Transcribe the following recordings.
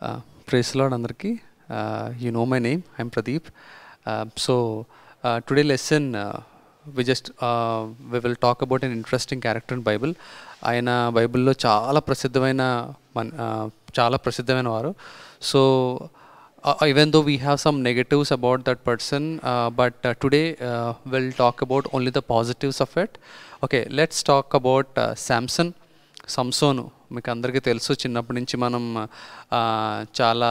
Praise the Lord Andarki. You know my name. I'm Pradeep. Today lesson we will talk about an interesting character in Bible. ఆయన బైబిల్లో చాలా ప్రసిద్ధమైన వారు. So even though we have some negatives about that person, but today we'll talk about only the positives of it. Okay, let's talk about Samson. సంసోను మీకు అందరికీ తెలుసు, చిన్నప్పటి నుంచి మనం చాలా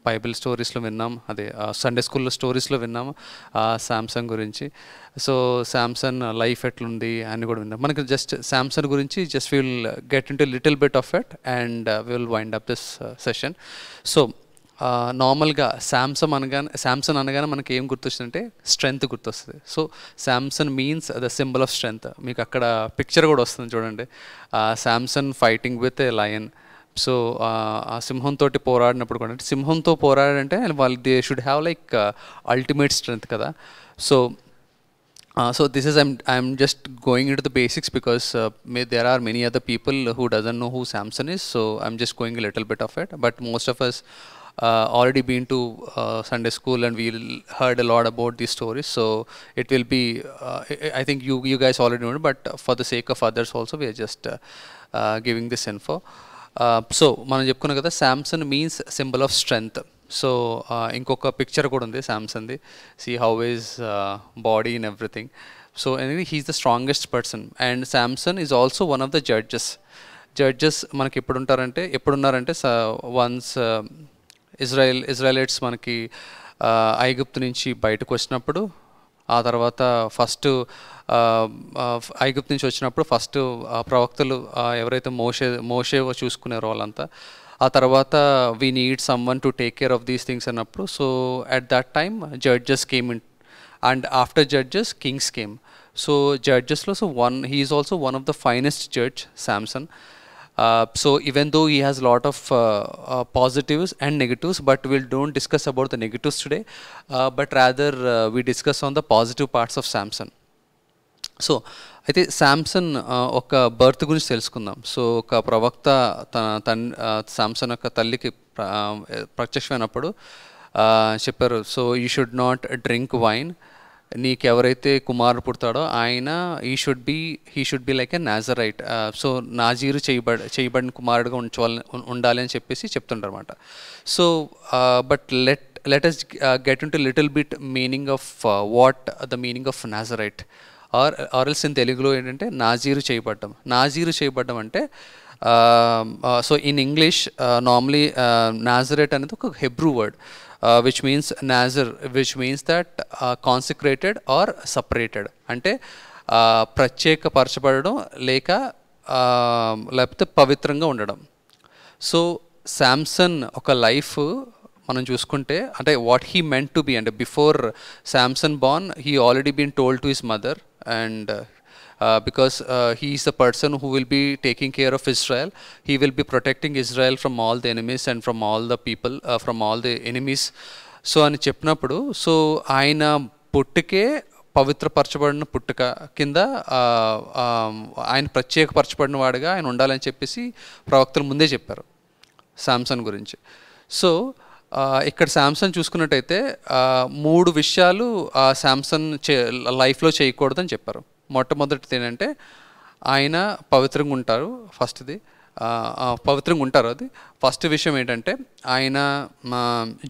బైబిల్ స్టోరీస్లో విన్నాం, అదే సండే స్కూల్లో స్టోరీస్లో విన్నాము శాంసన్ గురించి. సో శాంసన్ లైఫ్ ఎట్లుంది అని కూడా విన్నాం. మనకి జస్ట్ శాంసన్ గురించి just will get in to little bit of it and will wind up this session. So నార్మల్గా శాంసన్ అనగానే మనకి ఏం గుర్తొస్తుందంటే స్ట్రెంగ్త్ గుర్తొస్తుంది. So Samson means the symbol of strength. మీకు అక్కడ పిక్చర్ కూడా వస్తుంది చూడండి, Samson fighting with a lion. So ఆ సింహంతో పోరాడినప్పుడు కూడా, అంటే సింహంతో పోరాడంటే వాళ్ళు they should have like ultimate strength కదా. So this is I'm just going into the basics because there are many other people who doesn't know who Samson is. So I'm just going a little bit of it. But most of us already been to Sunday school and we heard a lot about these stories. So it will be I think you guys already know it, but for the sake of others also we are just giving this info. So మనం చెప్పుకున్నాం కదా, Samson means symbol of strength. So ఇంకొక picture కూడా ఉంది శాంసన్ది. See how is body in everything. So anyway he's the strongest person. And Samson is also one of the judges మనకి ఎప్పుడున్నారంటే once Israelites మనకి ఐగుప్తు నుంచి బయటకు వచ్చినప్పుడు, ఆ తర్వాత ఫస్ట్ ఐగుప్తు నుంచి వచ్చినప్పుడు ఫస్ట్ ప్రవక్తలు ఎవరైతే మోషే చూసుకున్నారో వాళ్ళంతా, ఆ తర్వాత we need someone to take care of these things అన్నప్పుడు, so at that time judges came in and after judges kings came. So జడ్జెస్లో he is also one of the finest judge Samson. So even though he has a lot of positives and negatives, but we don't discuss about the negatives today, but rather we discuss on the positive parts of Samson. So అయితే శాంసన్ ఒక birth గురించి తెలుసుకుందాం. So ఒక ప్రవక్త శాంసన్ యొక్క తల్లికి ప్రత్యక్షమైనప్పుడు చెప్పారు, so you should not drink wine. నీకెవరైతే కుమారుడు పుడతాడో ఆయన he should be like a Nazarite. So నాజీరు చేయబడిన కుమారుడుగా ఉండాలి అని చెప్తుంటారు అనమాట. So but let us get into little bit meaning of what the meaning of Nazarite or else in తెలుగులో ఏంటంటే నాజీరు చేయబడ్డం అంటే, సో ఇన్ ఇంగ్లీష్ నార్మలీ నాజరేట్ అనేది ఒక Hebrew word which means nazar, which means that consecrated or separated, అంటే ప్రత్యేకపరచబడడం లేకపోతే పవిత్రంగా ఉండడం. So Samson ఒక లైఫ్ మనం చూసుకుంటే, అంటే what he meant to be, అంటే before Samson born he already been told to his mother, and because he is the person who will be taking care of Israel, he will be protecting Israel from all the enemies and from all the people, from all the enemies. So అని చెప్పినప్పుడు, so ఆయన పుట్టుకే పవిత్రపరచబడిన పుట్టుక కింద ఆయన ప్రత్యేకపరచబడిన వాడిగా ఆయన ఉండాలని చెప్పేసి ప్రవక్తలు ముందే చెప్పారు శాంసన్ గురించి. సో ఇక్కడ శాంసన్ చూసుకున్నట్టయితే 3 విషయాలు శాంసన్ లైఫ్లో చేయకూడదని చెప్పారు. మొట్టమొదటిది ఏంటంటే ఆయన పవిత్రంగా ఉంటారు. అది ఫస్ట్ విషయం ఏంటంటే ఆయన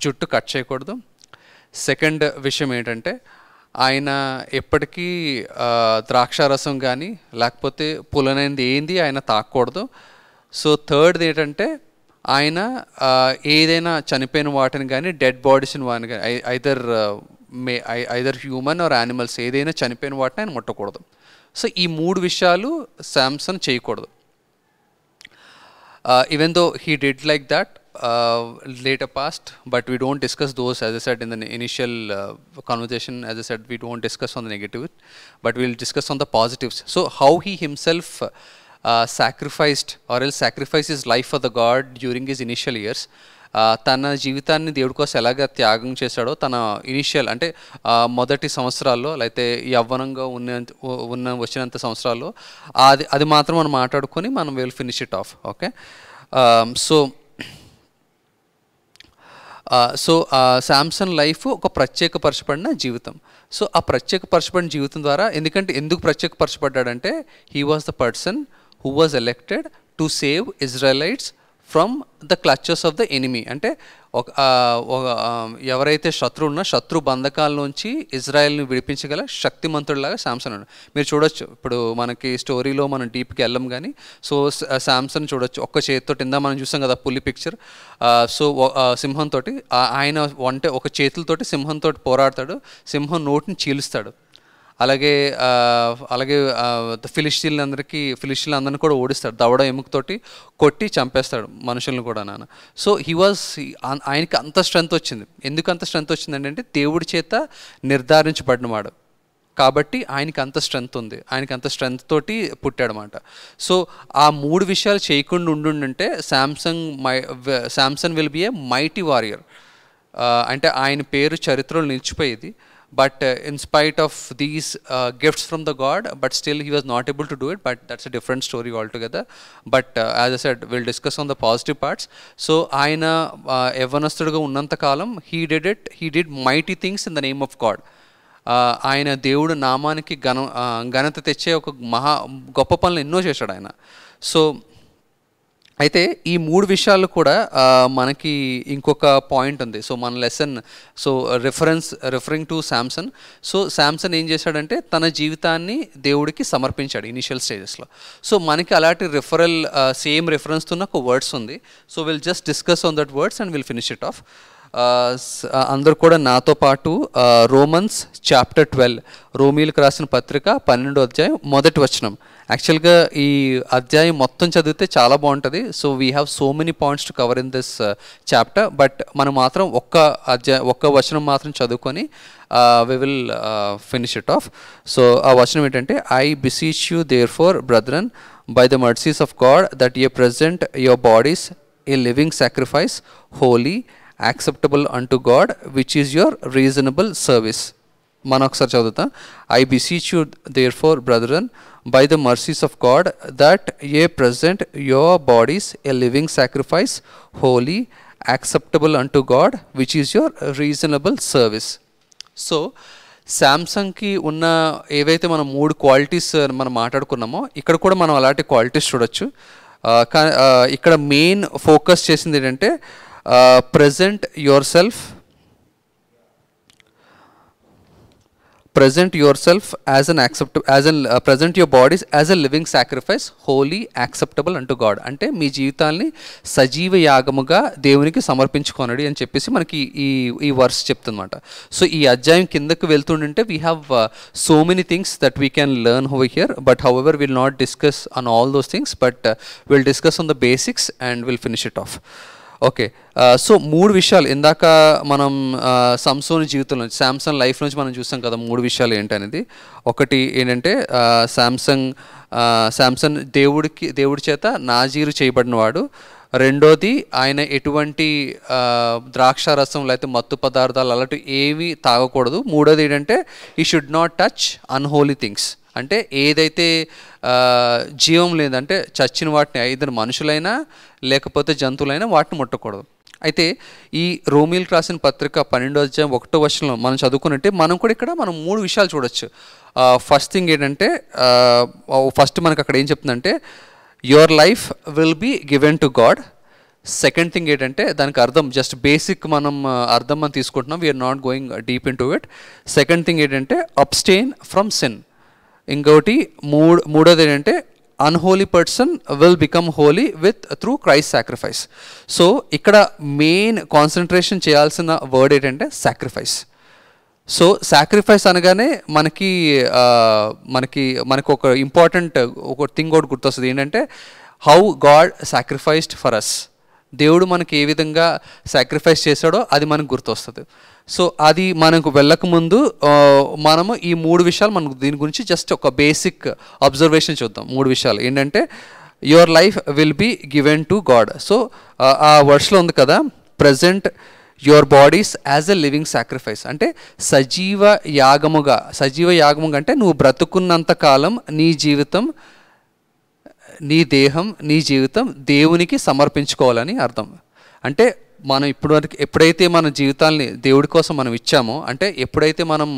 జుట్టు కట్ చేయకూడదు. సెకండ్ విషయం ఏంటంటే ఆయన ఎప్పటికీ ద్రాక్షారసం కానీ లేకపోతే పులనైంది ఏంది ఆయన తాకూడదు. సో థర్డ్ది ఏంటంటే ఆయన ఏదైనా చనిపోయిన వాటిని కానీ డెడ్ బాడీస్ని వాటిని కానీ ఐదర్ హ్యూమన్ ఆర్ యానిమల్స్ ఏదైనా చనిపోయిన వాటిని ఆయన ముట్టకూడదు. సో ఈ 3 విషయాలు శాంసన్ చేయకూడదు. Even though he did like that later past, but we don't discuss those, as I said in the initial conversation, as I said we don't discuss on the negative, but we'll discuss on the positives. So how he himself sacrificed or else sacrificed his life for the God during his initial years. తన జీవితాన్ని దేవుడి కోసం ఎలాగ త్యాగం చేశాడో తన initial అంటే మొదటి సంవత్సరాల్లో, లేకపోతే యవ్వనంగా వచ్చినంత సంవత్సరాల్లో అది మాత్రం మనం మాట్లాడుకొని మనం will finish it off. Okay, so so Samson life ఒక ప్రత్యేకపరచబడిన జీవితం. సో ఆ ప్రత్యేకపరచబడిన జీవితం ద్వారా, ఎందుకు ప్రత్యేకపరచబడ్డాడంటే he was the person who was elected to save Israelites from the clutches of the enemy. అంటే ఎవరైతే శత్రు బంధకాల నుంచి ఇజ్రాయెల్ని విడిపించగల శక్తిమంతుడిలాగా శాంసన్ ఉన్నాడు. మీరు చూడొచ్చు, ఇప్పుడు మనకి స్టోరీలో మనం డీప్కి వెళ్ళం కానీ, సో శాంసన్ చూడొచ్చు ఒక్క చేతితో, మనం చూసాం కదా పులి పిక్చర్. సో సింహంతో ఆయన ఒక చేతులతోటి సింహంతో పోరాడతాడు, సింహం నోటిని చీలుస్తాడు. అలాగే ఫిలిస్టీన్లందరినీ కూడా ఓడిస్తాడు, దవడ ఎముకతోటి కొట్టి చంపేస్తాడు మనుషులను కూడా నాన్న. సో ఆయనకి అంత స్ట్రెంత్ వచ్చింది. ఎందుకు అంత స్ట్రెంత్ వచ్చిందంటే దేవుడి చేత నిర్ధారించబడినవాడు కాబట్టి ఆయనకి అంత స్ట్రెంత్ ఉంది, ఆయనకి అంత స్ట్రెంత్ తోటి పుట్టాడనమాట. సో ఆ 3 విషయాలు చేయకుండా ఉండుంటే Samson will be a mighty warrior. అంటే ఆయన పేరు చరిత్రలో నిలిచిపోయేది. But in spite of these gifts from the God, but still he was not able to do it. But that's a different story altogether. But as I said, we'll discuss on the positive parts. So ayana yavanastuduga unnanta kalam he did mighty things in the name of God. ఆయన దేవుడు నామానికి ఘనత తెచ్చే ఒక గొప్ప పనులు ఎన్నో చేశాడు ఆయన. సో అయితే ఈ 3 విషయాలు కూడా మనకి ఇంకొక పాయింట్ ఉంది. సో మన lesson, so referring to Samson. So Samson ఏం చేశాడంటే తన జీవితాన్ని దేవుడికి సమర్పించాడు ఇనిషియల్ స్టేజెస్లో. సో మనకి అలాంటి సేమ్ రిఫరెన్స్తో ఒక వర్డ్స్ ఉంది. So will just discuss on that words and will finish it of. అందరు కూడా నాతో పాటు రోమన్స్ చాప్టర్ 12, రోమీలకు రాసిన పత్రిక 12వ అధ్యాయం 1వ వచనం. యాక్చువల్గా ఈ అధ్యాయం మొత్తం చదివితే చాలా బాగుంటుంది. So we have so many points to cover in this chapter. But మనం మాత్రం ఒక్క వచనం మాత్రం చదువుకొని we will finish it off. So ఆ వచనం ఏంటంటే, I beseech you therefore brethren by the mercies of God that you present your bodies a living sacrifice holy acceptable unto God which is your reasonable service. మనం ఒకసారి చదువుతాం. I beseech you therefore brethren by the mercies of God that ye present your bodies a living sacrifice holy acceptable unto God which is your reasonable service. So శాంసంగ్కి ఉన్న ఏవైతే మనం 3 qualities మనం మాట్లాడుకున్నామో ఇక్కడ కూడా మనం అలాంటి క్వాలిటీస్ చూడొచ్చు. ఇక్కడ మెయిన్ ఫోకస్ చేసింది ఏంటంటే present yourself present your bodies as a living sacrifice holy acceptable unto God. అంటే మీ జీవితాన్ని సజీవ యాగముగా దేవునికి సమర్పించుకోనడి అని చెప్పేసి మనకి ఈ వర్స్ చెప్తుందన్నమాట. సో ఈ అధ్యాయం కిందకు వెళ్తుంటే we have so many things that we can learn over here, but however will not discuss on all those things, but will discuss on the basics and will finish it off. Okay, so 3 విషయాలు ఇందాక మనం సంసోని జీవితం నుంచి, Samson life నుంచి మనం చూసాం కదా 3 విషయాలు ఏంటనేది. ఒకటి ఏంటంటే శాంసన్ దేవుడి చేత నాజీరు చేయబడినవాడు. రెండోది ఆయన ఎటువంటి ద్రాక్షారసం లేకపోతే మత్తు పదార్థాలు అలాంటివి ఏవి తాగకూడదు. మూడోది ఏంటంటే ఈ should not touch unholy things. అంటే ఏదైతే జీవం లేదంటే చచ్చిన వాటిని, ఐదరు మనుషులైనా లేకపోతే జంతువులైనా వాటిని ముట్టకూడదు. అయితే ఈ రోమీలకు రాసిన పత్రిక 12వ అధ్యాయం 1వ వచనంలో మనం చదువుకున్నట్టే మనం కూడా ఇక్కడ 3 విషయాలు చూడొచ్చు. ఫస్ట్ థింగ్ ఏంటంటే, ఫస్ట్ మనకు అక్కడ ఏం చెప్తుందంటే your life will be given to God. Second thing ఏంటంటే దానికి అర్థం జస్ట్ బేసిక్ అర్థం మనం తీసుకుంటున్నాం, we are not going deep into it. Second thing ఏంటంటే అబ్స్టెయిన్ ఫ్రమ్ సిన్. ఇంకోటి మూడోది ఏంటంటే unholy person will become holy through Christ sacrifice. So ఇక్కడ మెయిన్ కాన్సన్ట్రేషన్ చేయాల్సిన వర్డ్ ఏంటంటే సాక్రిఫైస్. సో సాక్రిఫైస్ అనగానే మనకి ఒక ఇంపార్టెంట్ ఒక థింగ్ ఒకటి గుర్తొస్తుంది. ఏంటంటే how God sacrificed for us. దేవుడు మనకి ఏ విధంగా సాక్రిఫైస్ చేశాడో అది మనకు గుర్తొస్తుంది. సో అది మనకు వెళ్ళకముందు మనము ఈ 3 విషయాలు మనకు దీని గురించి జస్ట్ ఒక బేసిక్ అబ్జర్వేషన్ చూద్దాం. 3 విషయాలు ఏంటంటే your life will be given to God. So ఆ వర్డ్స్లో ఉంది కదా, present your bodies as a living sacrifice. అంటే సజీవ యాగముగా అంటే నువ్వు బ్రతుకున్నంత కాలం నీ జీవితం, నీ దేహం, నీ జీవితం దేవునికి సమర్పించుకోవాలని అర్థం. అంటే మనం ఇప్పటివరకు ఎప్పుడైతే మన జీవితాల్ని దేవుడి కోసం మనం ఇచ్చామో, అంటే ఎప్పుడైతే మనం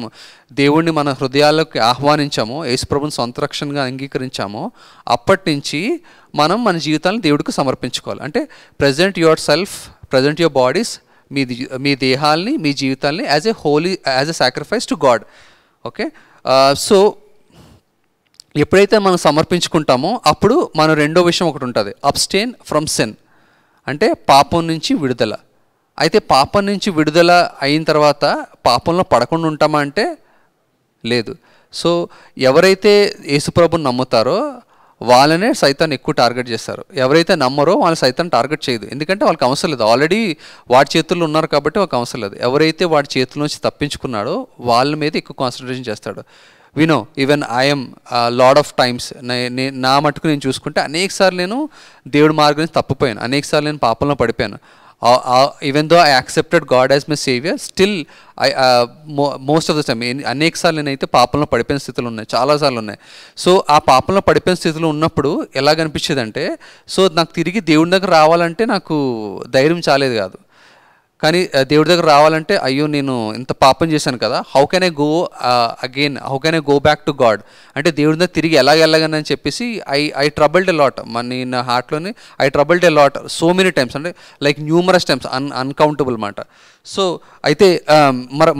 దేవుడిని మన హృదయాల్లోకి ఆహ్వానించామో, యేసుప్రభుని సొంత రక్షణగా అంగీకరించామో, అప్పటి నుంచి మనం మన జీవితాలను దేవుడికి సమర్పించుకోవాలి. అంటే present your self, present your bodies, మీ దేహాల్ని, మీ జీవితాల్ని as a sacrifice to God. Okay, so ఎప్పుడైతే మనం సమర్పించుకుంటామో అప్పుడు మన రెండో విషయం ఒకటి ఉంటుంది, అబ్స్టైన్ ఫ్రమ్ సిన్, అంటే పాపం నుంచి విడుదల. అయితే పాపం నుంచి విడుదల అయిన తర్వాత పాపంలో పడకుండా ఉంటామా అంటే లేదు. సో ఎవరైతే యేసుప్రభుని నమ్ముతారో వాళ్ళనే సైతాన్ ఎక్కువ టార్గెట్ చేస్తారు. ఎవరైతే నమ్మరో వాళ్ళని సైతాన్ టార్గెట్ చేయదు, ఎందుకంటే వాళ్ళకి అవసరం లేదు, ఆల్రెడీ వాడి చేతుల్లో ఉన్నారు కాబట్టి వాళ్ళకి అవసరం లేదు. ఎవరైతే వాడి చేతుల నుంచి తప్పించుకున్నాడో వాళ్ళ మీద ఎక్కువ కాన్సన్ట్రేషన్ చేస్తాడు. వినో even I'm lot of times, నా మటుకు నేను చూసుకుంటే అనేకసార్లు నేను దేవుడి మార్గం నుంచి తప్పిపోయాను, అనేకసార్లు నేను పాపంలో పడిపోయాను. Even though I accepted God as my saviour, still I most of the time అనేకసార్లు నేనైతే పాపంలో పడిపోయిన స్థితులు ఉన్నాయి, చాలాసార్లు ఉన్నాయి. సో ఆ పాపంలో పడిపోయిన స్థితిలో ఉన్నప్పుడు ఎలాగనిపించేదంటే, సో నాకు తిరిగి దేవుడి దగ్గర రావాలంటే నాకు ధైర్యం చాలేదు కాదు. కానీ దేవుడి దగ్గర రావాలంటే అయ్యో నేను ఇంత పాపం చేశాను కదా, how can I go again, how can I go back to God, అంటే దేవుడి దగ్గర తిరిగి ఎలాగెళ్ళగని చెప్పేసి ఐ ట్రబుల్డ్ ఎ లాట్. నా హార్ట్లోని I troubled a lot so many times, అంటే లైక్ న్యూమరస్ టైమ్స్, అన్కౌంటబుల్ మాట. సో అయితే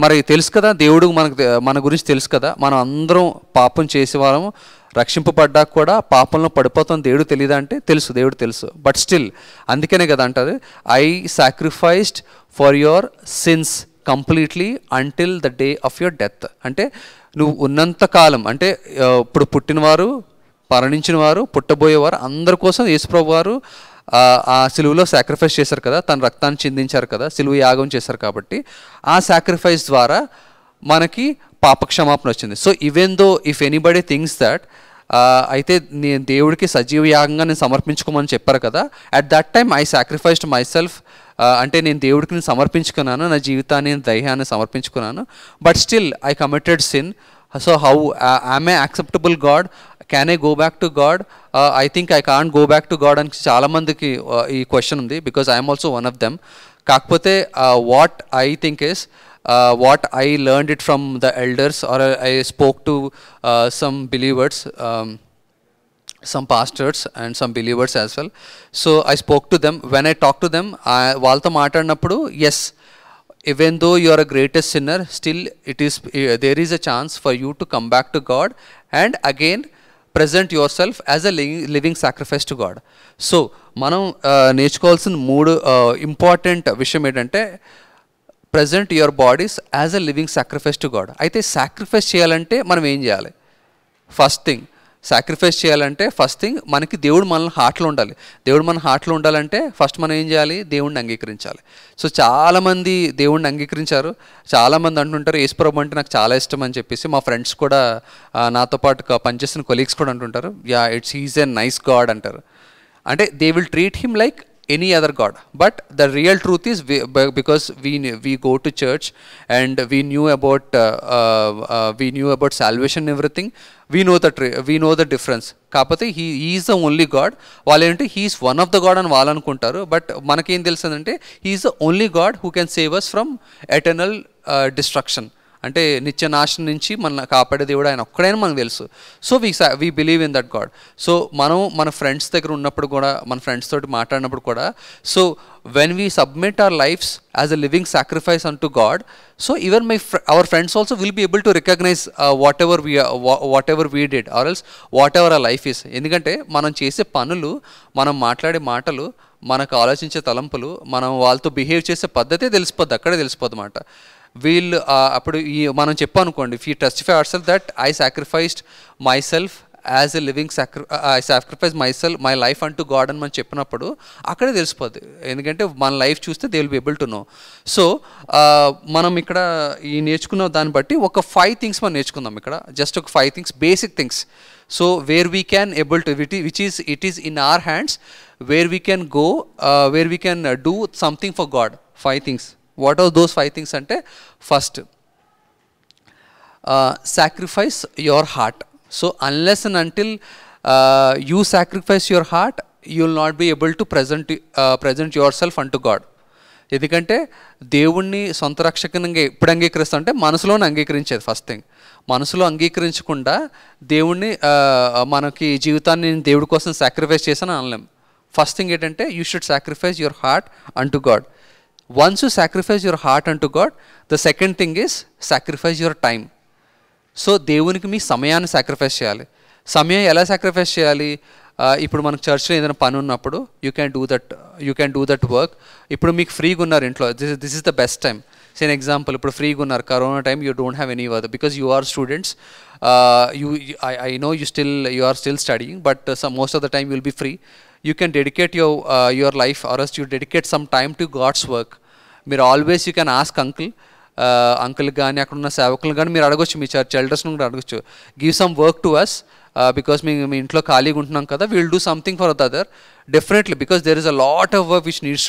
మరి తెలుసు కదా, దేవుడు మన గురించి తెలుసు కదా, మనం అందరం పాపం చేసేవాళ్ళము, రక్షింపబడ్డాక కూడా పాపంలో పడిపోతాం దేవుడు తెలియదా అంటే తెలుసు, దేవుడు తెలుసు. బట్ స్టిల్ అందుకనే కదా అంటారు, I sacrificed for your sins completely until the day of your death. అంటే నువ్వు ఉన్నంతకాలం, అంటే ఇప్పుడు పుట్టినవారు, మరణించిన వారు, పుట్టబోయేవారు అందరి కోసం యేసుప్రభు వారు ఆ సిలువలో సాక్రిఫైస్ చేశారు కదా, తన రక్తాన్ని చిందించారు కదా, సిలువ యాగం చేశారు కాబట్టి ఆ సాక్రిఫైస్ ద్వారా మనకి పాపక్షమాపణ వచ్చింది. So even though if anybody things that అయితే నేను దేవుడికి సజీవ యాగంగా నేను సమర్పించుకోమని చెప్పారు కదా, at that time I sacrificed my self, అంటే నేను దేవుడికి నేను సమర్పించుకున్నాను, నా జీవితాన్ని దైహాన్ని సమర్పించుకున్నాను. But still I committed sin. So how am I acceptable God, can I go back to God? I think I can't go back to God అని చాలామందికి ఈ క్వశ్చన్ ఉంది, because I'm also one of them. కాకపోతే what I think is, what I learned it from the elders, or I spoke to some believers, some pastors and some believers as well. So I spoke to them. When I talked to them, వాళ్ళతో మాట్లాడినప్పుడు, yes, even though you are a greatest sinner, still there is a chance for you to come back to God and again present yourself as a living sacrifice to God. So మనం నేర్చుకోవాల్సిన 3 important విషయం ఏంటంటే, present your bodies as a living sacrifice to God. అయితే sacrifice చేయాలంటే మనం ఏం చేయాలి? First thing, sacrifice చేయాలంటే ఫస్ట్ థింగ్ మనకి దేవుడు మన హార్ట్లో ఉండాలి. దేవుడు మన హార్ట్లో ఉండాలంటే ఫస్ట్ మనం ఏం చేయాలి? దేవుడిని అంగీకరించాలి. సో చాలామంది దేవుడిని అంగీకరించారు. చాలామంది అంటుంటారు యేసుప్రభు అంటే నాకు చాలా ఇష్టం అని చెప్పేసి. మా ఫ్రెండ్స్ కూడా, నాతో పాటు పనిచేస్తున్న కొలీగ్స్ కూడా అంటుంటారు, yeah he's a nice God అంటారు. అంటే they will treat him like any other god, but the real truth is because we go to church and we knew about salvation and everything, we know the difference. కాకపోతే he is the only god. వాళ్ళు ఏంటంటే he is one of the god అని వాళ్ళు అనుకుంటారు. But మనకేం తెలుస్తుందంటే he is the only god who can save us from eternal destruction, అంటే నిత్య నాశనం నుంచి మన కాపాడే దేవుడు ఆయన ఒక్కడైనా మనకు తెలుసు. So we believe in that God. So మనం మన ఫ్రెండ్స్ దగ్గర ఉన్నప్పుడు కూడా, మన ఫ్రెండ్స్ తోటి మాట్లాడినప్పుడు కూడా, so when we submit our lives as a living sacrifice unto God, so even our friends also will be able to recognise whatever we did or else whatever our life is. ఎందుకంటే మనం చేసే పనులు, మనం మాట్లాడే మాటలు, మనకు ఆలోచించే తలంపులు, మనం వాళ్ళతో బిహేవ్ చేసే పద్ధతే తెలిసిపోద్ది, అక్కడే తెలిసిపోద్ది అన్నమాట. వీళ్ళు అప్పుడు మనం చెప్పనుకోండి, if you testify our self that I sacrificed my self as a living I sacrifice my self my life unto God అని మనం చెప్పినప్పుడు అక్కడే తెలిసిపోద్ది. ఎందుకంటే మన లైఫ్ చూస్తే they will be able to know. So మనం ఇక్కడ ఈ నేర్చుకున్న దాన్ని బట్టి ఒక 5 థింగ్స్ మనం నేర్చుకుందాం ఇక్కడ, జస్ట్ ఒక 5 things, basic things. So where we can able to it is in our hands, where we can go, where we can do something for God. 5 things. What are those 5 things అంటే, first, sacrifice your heart. So unless and until you sacrifice your heart, you will not be able to present yourself unto God. ఎందుకంటే దేవుణ్ణి సొంత రక్షకునిగా ఎప్పుడు అంగీకరిస్తాం అంటే మనసులోనే అంగీకరించేది first thing. మనసులో అంగీకరించకుండా దేవుణ్ణి మనకి జీవితాన్ని నేను దేవుడి కోసం సాక్రిఫైస్ చేశాను అనలేం. ఫస్ట్ థింగ్ ఏంటంటే you should sacrifice your heart unto God. Once you sacrifice your heart unto God, the second thing is sacrifice your time. So దేవునికి మీ సమయాన్ని సాక్రిఫైస్ చేయాలి. సమయం ఎలా సాక్రిఫైస్ చేయాలి? ఇప్పుడు మనకు చర్చ్లో ఏదైనా పని ఉన్నప్పుడు you can do that work. ఇప్పుడు మీకు ఫ్రీగా ఉన్నారు ఇంట్లో, this is the best time. Same example, ఇప్పుడు ఫ్రీగా ఉన్నారు, corona time, you don't have any work because you are students. I know you are still studying, but most of the time you will be free. You can dedicate your life, or else you dedicate some time to God's work. మీరు always you can ask uncle కానీ అక్కడ ఉన్న సేవకులు కానీ మీరు అడగొచ్చు, మీ church ఎల్డర్స్ని కూడా అడగొచ్చు, give some work to us because మీ ఇంట్లో ఖాళీగా ఉంటున్నాం కదా, will do something for the other. Definitely, because there is a lot of work which needs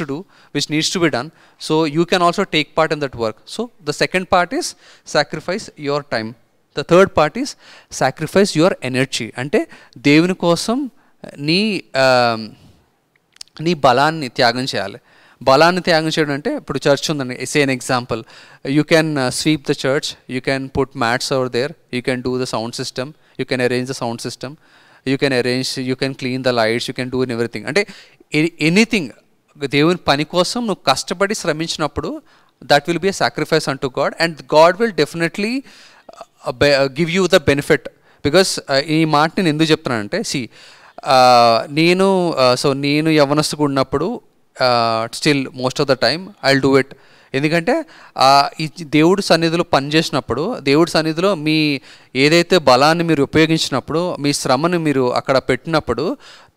to be done. So you can also take part in that work. So the second part is sacrifice your time. The third part is sacrifice your energy. అంటే దేవుని కోసం నీ బలాన్ని త్యాగం చేయాలి. బలాన్ని త్యాగం చేయడం అంటే, ఇప్పుడు చర్చ్ ఉందండి, say an example, you can sweep the church, you can put mats over there, you can do the sound system, you can arrange the sound system, you can clean the lights, you can do in everything. అంటే anything దేవుని పని కోసం నువ్వు కష్టపడి శ్రమించినప్పుడు that will be a sacrifice unto God, and God will definitely give you the benefit. Because ఈ మాట నేను ఎందుకు చెప్తున్నానంటే, నేను యవ్వనస్తుగా ఉన్నప్పుడు still most of the time I will do it. ఎందుకంటే ఈ దేవుడి సన్నిధిలో పనిచేసినప్పుడు, దేవుడి సన్నిధిలో మీ ఏదైతే బలాన్ని మీరు ఉపయోగించినప్పుడు, మీ శ్రమను మీరు అక్కడ పెట్టినప్పుడు,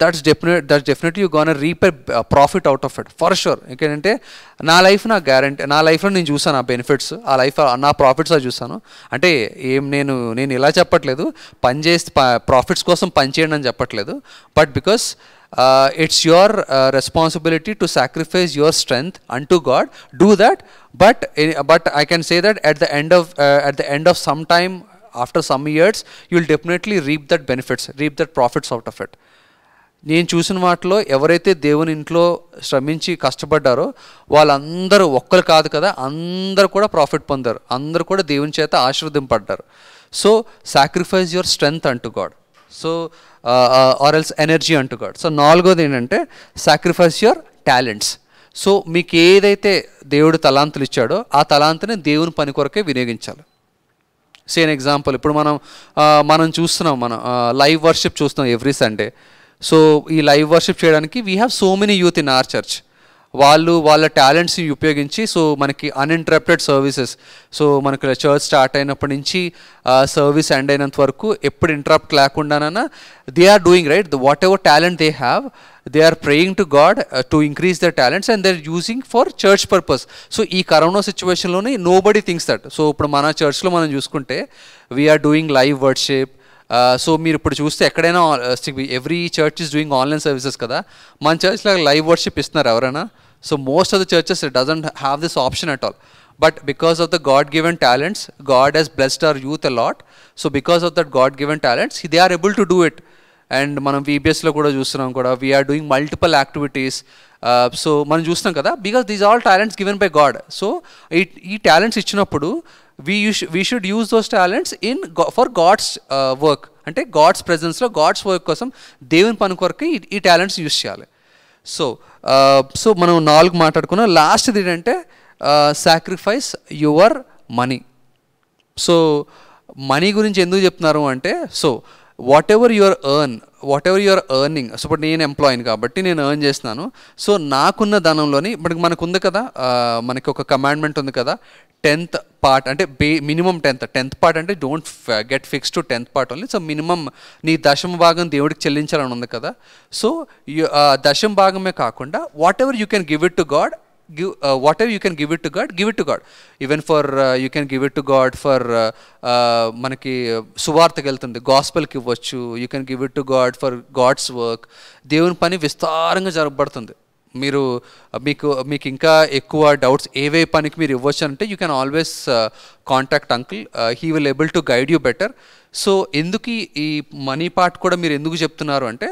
that's definitely you gonna reap a profit out of it for sure. ఎందుకంటే నా లైఫ్లో నేను చూసాను ఆ బెనిఫిట్స్, నా ప్రాఫిట్స్ చూసాను. అంటే నేను ఇలా చెప్పట్లేదు, ప్రాఫిట్స్ కోసం పనిచేయండి అని చెప్పట్లేదు, but because it's your responsibility to sacrifice your strength unto God. Do that, but I can say that at the end of some time, after some years, you will definitely reap that profits out of it. నేను చూసిన వాటిలో ఎవరైతే దేవుని ఇంట్లో శ్రమించి కష్టపడ్డారో వాళ్ళందరూ ఒక్కరు కాదు కదా, అందరూ కూడా ప్రాఫిట్ పొందారు, అందరూ కూడా దేవుని చేత ఆశీర్వదింపడ్డారు. So sacrifice your strength unto God, so or else energy unto God. So నాలుగోది ఏంటంటే సాక్రిఫైస్ యువర్ టాలెంట్స్. సో మీకు ఏదైతే దేవుడు తలాంతులు ఇచ్చాడో ఆ తలాంతుని దేవుని పని కొరకే వినియోగించాలి. సేమ్ ఎగ్జాంపుల్, ఇప్పుడు మనం చూస్తున్నాం, మనం లైవ్ వర్షిప్ చూస్తున్నాం ఎవ్రీ సండే. సో ఈ లైవ్ వర్షిప్ చేయడానికి we have so many youth in our church. వాళ్ళ టాలెంట్స్ని ఉపయోగించి, సో మనకి అన్ఇంటరప్టెడ్ సర్వీసెస్, సో మనకి చర్చ్ స్టార్ట్ అయినప్పటి నుంచి సర్వీస్ ఎండ్ అయినంత వరకు ఎప్పుడు ఇంటరప్ట్ లేకుండానైనా they are doing right whatever talent they have, they are praying to God to increase their talents and they are using for church purpose. So ఈ corona సిచ్యువేషన్లోని nobody thinks that. So ఇప్పుడు మన చర్చ్లో మనం చూసుకుంటే we are doing live worship. So మీరు ఇప్పుడు చూస్తే ఎక్కడైనా every church is doing online services కదా, మన చర్చ్లో లైవ్ వర్షిప్ ఇస్తున్నారు ఎవరైనా? So most of the churches it doesn't have this option at all. But because of the God given talents, God has blessed our youth a lot. So because of that God given talents they are able to do it. And మనం VBSలో కూడా చూస్తున్నాం కూడా, we are doing multiple activities. So మనం చూస్తున్నాం కదా, because these all talents given by God. So ఈ talents ఇచ్చినప్పుడు we should use those talents for God's work. అంటే గాడ్స్ ప్రెజెన్స్లో గాడ్స్ వర్క్ కోసం దేవుని పని కొరకు ఈ టాలెంట్స్ యూజ్ చేయాలి. సో మనం 4 మాట్లాడుకున్నాం. లాస్ట్ది ఏంటంటే sacrifice your money. So money గురించి ఎందుకు చెప్తున్నారు అంటే, so what ever your earning, so ఇప్పుడు నేను ఎంప్లాయీని కాబట్టి నేను ఎర్న్ చేస్తున్నాను. సో నాకున్న ధనంలోని ఇప్పుడు మనకు ఉంది కదా, మనకి ఒక కమాండ్మెంట్ ఉంది కదా, 10th part అంటే మినిమం 10th part అంటే don't get fix to 10th part only. So minimum నీ దశమ భాగం దేవుడికి చెల్లించాలని ఉంది కదా. సో దశమ భాగమే కాకుండా what ever you can give it to God, whatever you can give it to God. Even for you can give it to God for మనకి సువార్తకి వెళ్తుంది, గాస్పెల్కి ఇవ్వచ్చు. You can give it to God for God's work. దేవుని పని విస్తారంగా జరగబడుతుంది. మీకు ఇంకా ఎక్కువ డౌట్స్ ఏవే పనికి మీరు ఇవ్వచ్చు అంటే you can always contact uncle, he will able to guide you better. So ఎందుకు ఈ మనీ పార్ట్ కూడా మీరు ఎందుకు చెప్తున్నారు అంటే,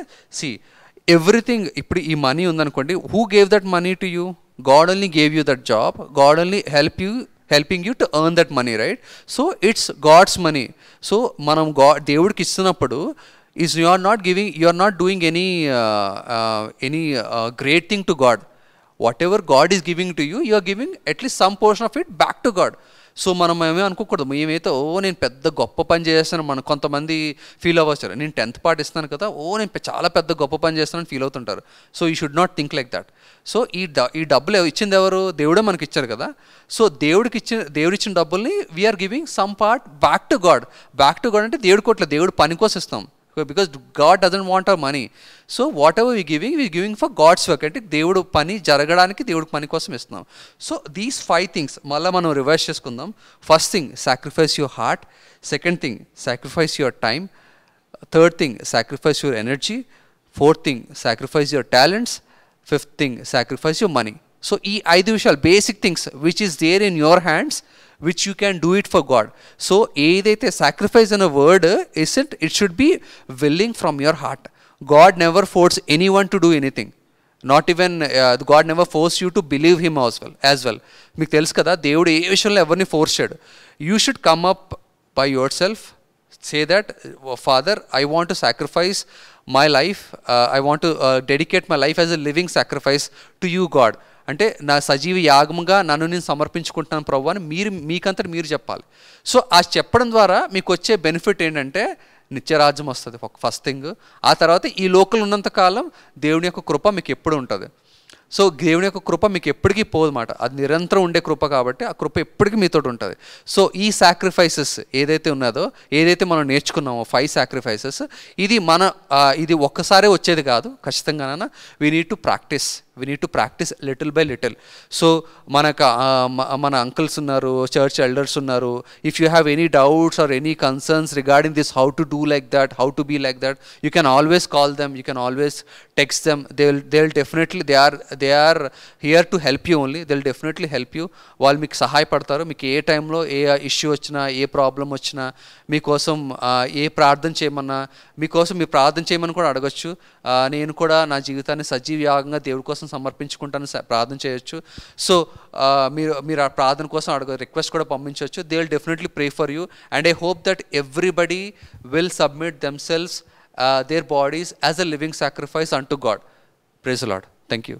ఎవ్రీథింగ్ ఇప్పుడు ఈ మనీ ఉందనుకోండి, who gave that money to you? God only gave you that job. God only helping you to earn that money, right? So it's God's money. So మనం దేవుడికి ఇస్తున్నప్పుడు you are not doing any great thing to God. Whatever God is giving to you, you are giving at least some portion of it back to God. So మనం ఏమీ అనుకోకూడదు, మేమైతే నేను పెద్ద గొప్ప పని చేస్తాను. మనం కొంతమంది ఫీల్ అవ్వచ్చు, నేను 10th పార్ట్ ఇస్తాను కదా, నేను చాలా పెద్ద గొప్ప పని చేస్తానని ఫీల్ అవుతుంటారు. So you should not think like that. So ఈ డబ్బులు ఇచ్చింది ఎవరు? దేవుడే మనకి ఇచ్చారు కదా. సో దేవుడు ఇచ్చిన డబ్బుల్ని we are giving some part back to God. Back to God అంటే దేవుడి కోట్ల దేవుడు పని కోసం ఇస్తాం, because God doesn't want our money. So whatever we're giving for God's work. అంటే దేవుడు పని జరగడానికి దేవుడికి పని కోసం ఇస్తున్నాం. సో దీస్ 5 things మళ్ళీ మనం రివైజ్ చేసుకుందాం. First thing, sacrifice your heart. Second thing, sacrifice your time. Third thing, sacrifice your energy. Fourth thing, sacrifice your talents. Fifth thing, sacrifice your money. So ఈ 5 విషయాలు basic things which is there in your hands, which you can do it for God. So ఏదైతే sacrifice అనే word isn't, it should be willing from your heart. God never force anyone to do anything. Not even God never force you to believe him as well. మీకు తెలుసు కదా, దేవుడు ఏ విషయంలో ఎవరిని force చేయడు. You should come up by yourself, say that Father, I want to sacrifice my life, I want to dedicate my life as a living sacrifice to you God. అంటే నా సజీవ యాగముగా నన్ను నేను సమర్పించుకుంటున్నాను ప్రభు అని మీకంతా మీరు చెప్పాలి. సో ఆ చెప్పడం ద్వారా మీకు వచ్చే బెనిఫిట్ ఏంటంటే నిత్యరాజ్యం వస్తుంది ఫస్ట్ థింగ్. ఆ తర్వాత ఈ లోకల్ ఉన్నంతకాలం దేవుని యొక్క కృప మీకు ఎప్పుడు ఉంటుంది. సో దేవుని యొక్క కృప మీకు ఎప్పటికీ పోదన్నమాట, అది నిరంతరం ఉండే కృప కాబట్టి ఆ కృప ఎప్పటికీ మీతో ఉంటుంది. సో ఈ సాక్రిఫైసెస్ ఏదైతే ఉన్నదో, ఏదైతే మనం నేర్చుకున్నామో 5 సాక్రిఫైసెస్, ఇది ఒక్కసారే వచ్చేది కాదు ఖచ్చితంగా. We need to practise little by little. So మన అంకుల్స్ ఉన్నారు, చర్చ్ ఎల్డర్స్ ఉన్నారు. If you have any doubts or any concerns regarding this, how to do like that, how to be like that, you can always call them, you can always text them. They will definitely, they are here to help you only. They'll definitely help you. వాళ్ళు మీకు సహాయపడతారు. మీకు ఏ టైంలో ఏ issue వచ్చినా, ఏ problem వచ్చినా, మీకోసం ఏ ప్రార్థన చేయమన్నా, మీకోసం మీరు ప్రార్థన చేయమని కూడా అడగచ్చు. నేను కూడా నా జీవితాన్ని యాగంగా దేవుడి కోసం సమర్పించుకుంటాను ప్రార్థన చేయొచ్చు. సో మీరు ఆ ప్రార్థన కోసం రిక్వెస్ట్ కూడా పంపించవచ్చు. They will definitely pray for you. And I hope that everybody will submit themselves their bodies as a living sacrifice unto God. Praise the Lord. Thank you.